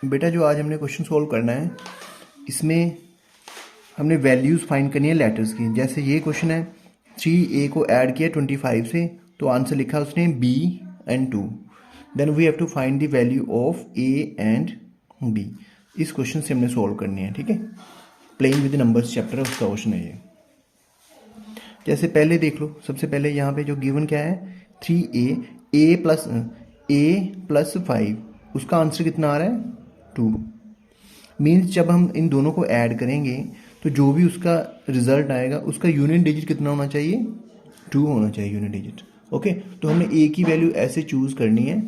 बेटा जो आज हमने क्वेश्चन सोल्व करना है, इसमें हमने वैल्यूज़ फाइंड करनी है लेटर्स की। जैसे ये क्वेश्चन है, 3a को ऐड किया 25 से, तो आंसर लिखा उसने b and 2। Then we have to find the value of a and b। इस क्वेश्चन से हमने सोल्व करनी है, ठीक है। प्लेइंग विद नंबर्स चैप्टर है, उसका क्वेश्चन है ये। जैसे पहले देख लो, सबसे पहले यहाँ पे जो गिवन क्या है, 3a प्लस 5, उसका आंसर कितना आ रहा है 2। मीन्स जब हम इन दोनों को ऐड करेंगे तो जो भी उसका रिजल्ट आएगा उसका यूनिट डिजिट कितना होना चाहिए, 2 होना चाहिए यूनिट डिजिट। ओके, तो हमने a की वैल्यू ऐसे चूज़ करनी है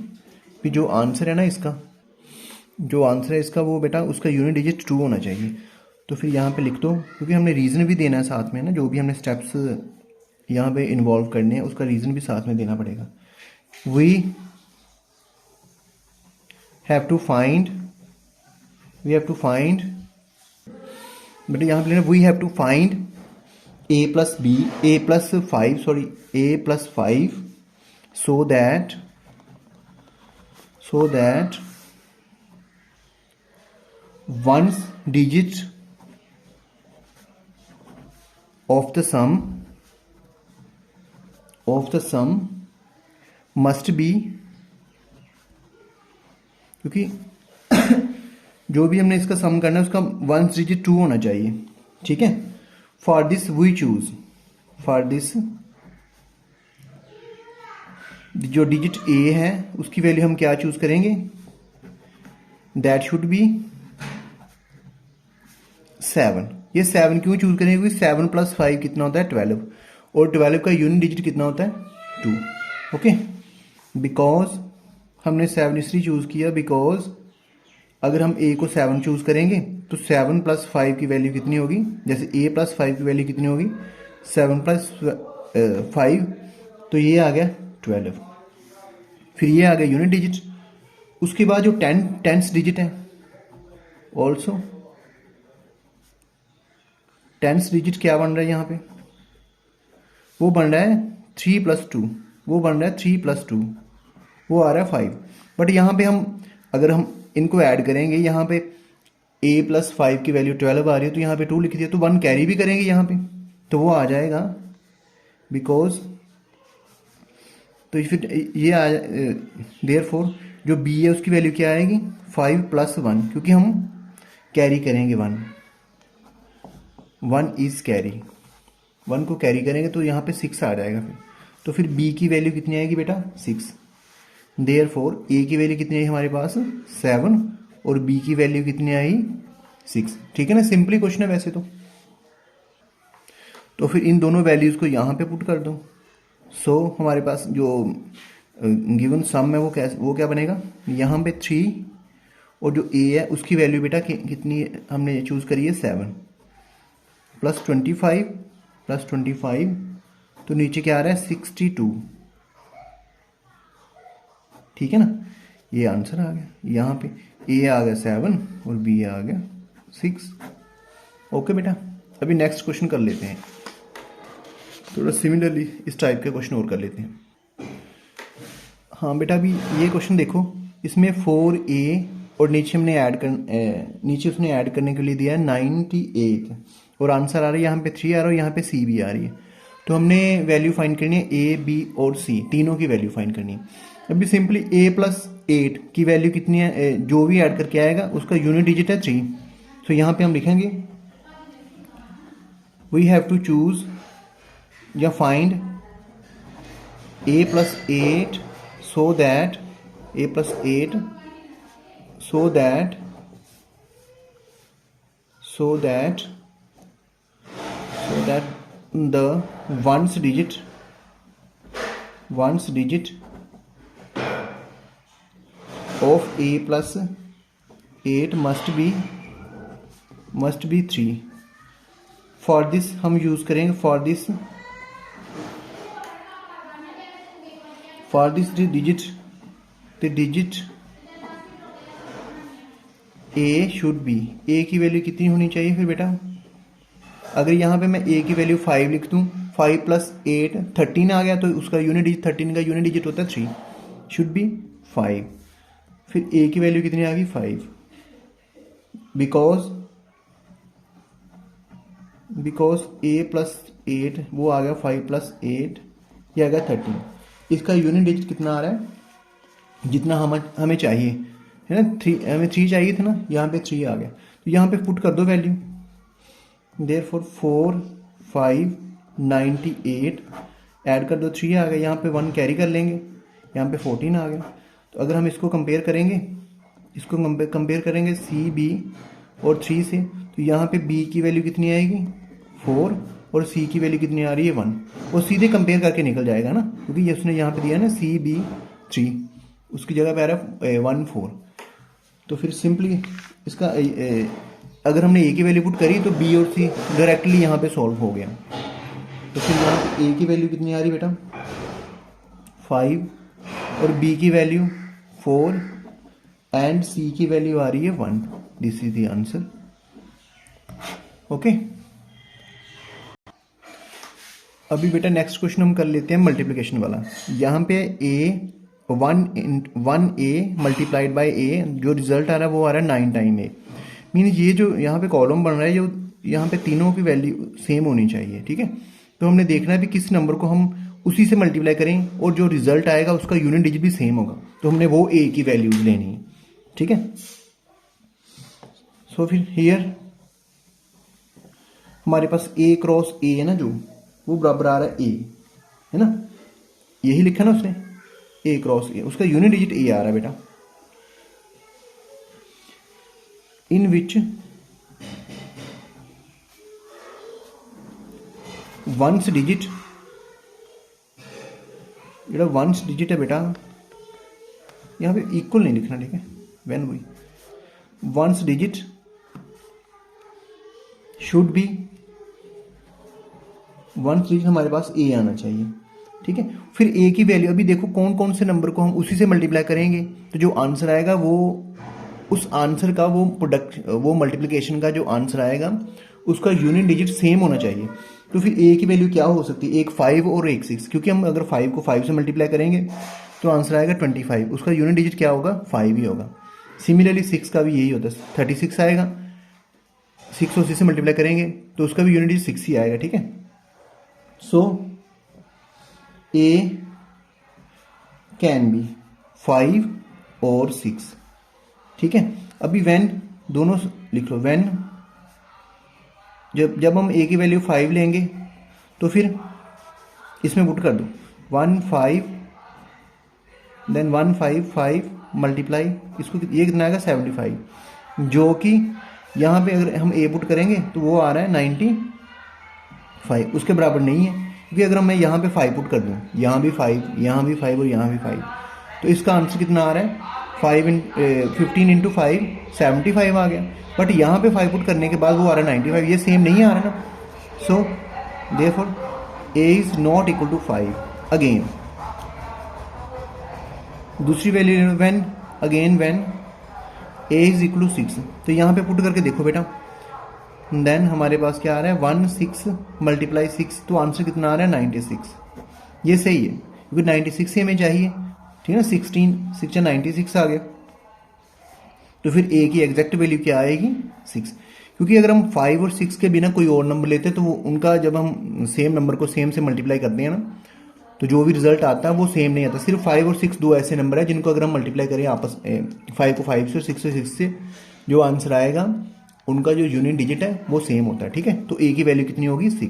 कि जो आंसर है ना इसका, जो आंसर है इसका वो बेटा उसका यूनिट डिजिट 2 होना चाहिए। तो फिर यहाँ पे लिख दो, क्योंकि हमने रीज़न भी देना है साथ में ना, जो भी हमने स्टेप्स यहाँ पे इन्वॉल्व करने हैं उसका रीज़न भी साथ में देना पड़ेगा। We have to find but यहाँ पे we have to find a plus 5 so that one's digit of the sum must be, क्योंकि जो भी हमने इसका सम करना है उसका वन डिजिट 2 होना चाहिए, ठीक है। फॉर दिस जो डिजिट a है उसकी वैल्यू हम क्या चूज करेंगे, दैट शुड बी 7। ये 7 क्यों चूज करेंगे, क्योंकि 7 प्लस 5 कितना होता है 12, और 12 का यूनिट डिजिट कितना होता है 2। ओके, बिकॉज हमने 7 इसलिए चूज किया बिकॉज अगर हम a को 7 चूज करेंगे तो 7 प्लस 5 की वैल्यू कितनी होगी, जैसे a प्लस 5 की वैल्यू कितनी होगी 7 प्लस 5, तो ये आ गया 12। फिर ये आ गया यूनिट डिजिट। उसके बाद जो टेंस डिजिट है, ऑल्सो टेंस डिजिट क्या बन रहा है यहाँ पे, वो बन रहा है 3 प्लस 2, वो बन रहा है 3 प्लस 2, वो आ रहा है 5। बट यहाँ पे हम अगर हम इनको ऐड करेंगे, यहाँ पे a प्लस 5 की वैल्यू 12 आ रही है, तो यहाँ पे 2 लिख दिया, तो 1 कैरी भी करेंगे यहाँ पे, तो वो आ जाएगा। बिकॉज तो फिर ये आ देयरफॉर जो b है उसकी वैल्यू क्या आएगी 5 प्लस 1, क्योंकि हम कैरी करेंगे 1 इज कैरी, 1 को कैरी करेंगे तो यहाँ पे 6 आ जाएगा। तो फिर b की वैल्यू कितनी आएगी बेटा 6। देयरफॉर a की वैल्यू कितनी आई हमारे पास 7 और b की वैल्यू कितनी आई 6, ठीक है ना। सिंपली क्वेश्चन है वैसे तो फिर इन दोनों वैल्यूज को यहाँ पे पुट कर दो। सो हमारे पास जो गिवन सम है वो क्या बनेगा, यहाँ पे 3 और जो a है उसकी वैल्यू बेटा कितनी हमने चूज करी है 7 प्लस 25 तो नीचे क्या आ रहा है 62, ठीक है ना। ये आंसर आ गया, यहाँ पे a आ गया 7 और b आ गया 6। ओके बेटा, अभी नेक्स्ट क्वेश्चन कर लेते हैं, थोड़ा सिमिलरली इस टाइप के क्वेश्चन और कर लेते हैं। हाँ बेटा, अभी ये क्वेश्चन देखो, इसमें 4a और नीचे हमने नीचे उसने ऐड करने के लिए दिया है 98 और आंसर आ रहा है यहाँ पे 3 आ रहा है और यहाँ पे c भी आ रही है। तो हमने वैल्यू फाइंड करनी है a b और c, तीनों की वैल्यू फाइंड करनी है। अभी सिंपली a प्लस 8 की वैल्यू कितनी है, जो भी ऐड करके आएगा उसका यूनिट डिजिट है 3। तो यहाँ पे हम लिखेंगे वी हैव टू चूज या find a plus 8 so that the ones digit of a plus 8 must be 3। For this हम यूज करेंगे for this digit a should be, a की वैल्यू कितनी होनी चाहिए फिर बेटा, अगर यहाँ पे मैं a की वैल्यू 5 लिख दूँ, 5 प्लस 8 13 आ गया, तो उसका यूनिट डिजिट 13 का यूनिट डिजिट होता है 3, शुड बी 5। फिर a की वैल्यू कितनी आ गई 5, बिकॉज ए प्लस 8 वो आ गया 5 प्लस 8 ये आ गया 13। इसका यूनिट डिजिट कितना आ रहा है, जितना हमें चाहिए है ना, 3 हमें 3 चाहिए था ना, यहाँ पे 3 आ गया। तो यहाँ पे पुट कर दो वैल्यू, देयरफॉर 4 5 98 ऐड कर दो, 3 आ गया, यहाँ पे 1 कैरी कर लेंगे, यहाँ पे 14 आ गया। तो अगर हम इसको कंपेयर करेंगे, कंपेयर करेंगे सी बी और 3 से, तो यहाँ पे बी की वैल्यू कितनी आएगी 4 और सी की वैल्यू कितनी आ रही है 1, वो सीधे कंपेयर करके निकल जाएगा ना, क्योंकि ये उसने यहाँ पे दिया ना सी बी 3, उसकी जगह पे आ रहा है 1 4। तो फिर सिंपली इसका अगर हमने ए की वैल्यू पुट करी तो बी और सी डायरेक्टली यहाँ पे सॉल्व हो गया। तो फिर यहाँ पे ए की वैल्यू कितनी आ रही बेटा 5 और बी की वैल्यू 4 एंड सी की वैल्यू आ रही है 1। This is the answer. Okay, अभी बेटा नेक्स्ट क्वेश्चन हम कर लेते हैं मल्टीप्लिकेशन वाला। यहाँ पे ए 1 ए मल्टीप्लाइड बाय ए, जो रिजल्ट आ रहा है वो आ रहा है 9 टाइम ए। मीन ये जो यहाँ पे कॉलम बन रहा है, जो यहाँ पे तीनों की वैल्यू सेम होनी चाहिए, ठीक है। तो हमने देखना है भी किस नंबर को हम उसी से मल्टीप्लाई करें और जो रिजल्ट आएगा उसका यूनिट डिजिट भी सेम होगा, तो हमने वो ए की वैल्यूज लेनी है, ठीक है। सो फिर हियर हमारे पास ए क्रॉस ए है ना, जो वो बराबर आ रहा है ए, है ना, यही लिखा ना उसने, ए क्रॉस ए, उसका यूनिट डिजिट ए आ रहा है बेटा। इन विच वंस डिजिट, जेड़ा वंस डिजिट है बेटा, यहाँ पे इक्वल नहीं लिखना, ठीक है, व्हेन वही ones digit should be, ones digit हमारे पास ए आना चाहिए, ठीक है। फिर ए की वैल्यू, अभी देखो कौन कौन से नंबर को हम उसी से मल्टीप्लाई करेंगे, तो जो आंसर आएगा वो उस आंसर का वो मल्टीप्लिकेशन का जो आंसर आएगा उसका यूनिट डिजिट सेम होना चाहिए। तो फिर ए की वैल्यू क्या हो सकती है, एक 5 और एक 6, क्योंकि हम अगर 5 को 5 से मल्टीप्लाई करेंगे तो आंसर आएगा 25, उसका यूनिट डिजिट क्या होगा 5 ही होगा। सिमिलरली 6 का भी यही होता है, 36 आएगा, 6 और 6 से मल्टीप्लाई करेंगे तो उसका भी यूनिट डिजिट 6 ही आएगा, ठीक है। सो ए कैन बी 5 और 6, ठीक है। अभी व्हेन दोनों लिख लो, व्हेन जब हम ए की वैल्यू 5 लेंगे तो फिर इसमें पुट कर दो 1 5 देन 1 5 5 मल्टीप्लाई, इसको ये कितना आएगा 75, जो कि यहाँ पे अगर हम ए पुट करेंगे तो वो आ रहा है 95, उसके बराबर नहीं है, क्योंकि अगर मैं यहाँ पे 5 पुट कर दूँ, यहाँ भी 5, यहाँ भी 5 और यहाँ भी 5, तो इसका आंसर कितना आ रहा है 15 इंटू 5 75 आ गया। बट यहाँ पे 5 पुट करने के बाद वो आ रहा है 95, ये सेम नहीं आ रहा ना। So therefore a is not equal to 5। Again दूसरी value when a is equal to 6, तो यहाँ पे पुट करके देखो बेटा, देन हमारे पास क्या आ रहा है 1 6 मल्टीप्लाई 6, तो आंसर कितना आ रहा है 96। ये सही है क्योंकि 96 ही हमें चाहिए, ठीक है ना, 16 6 96 आ गया। तो फिर ए की एग्जैक्ट वैल्यू क्या आएगी 6, क्योंकि अगर हम 5 और 6 के बिना कोई और नंबर लेते तो उनका जब हम सेम नंबर को सेम से मल्टीप्लाई करते हैं ना, तो जो भी रिजल्ट आता है वो सेम नहीं आता। सिर्फ 5 और 6 दो ऐसे नंबर है जिनको अगर हम मल्टीप्लाई करें आपस 5 को 5 से और 6 को 6 से, जो आंसर आएगा उनका जो यूनिट डिजिट है वो सेम होता है, ठीक है। तो ए की वैल्यू कितनी होगी 6।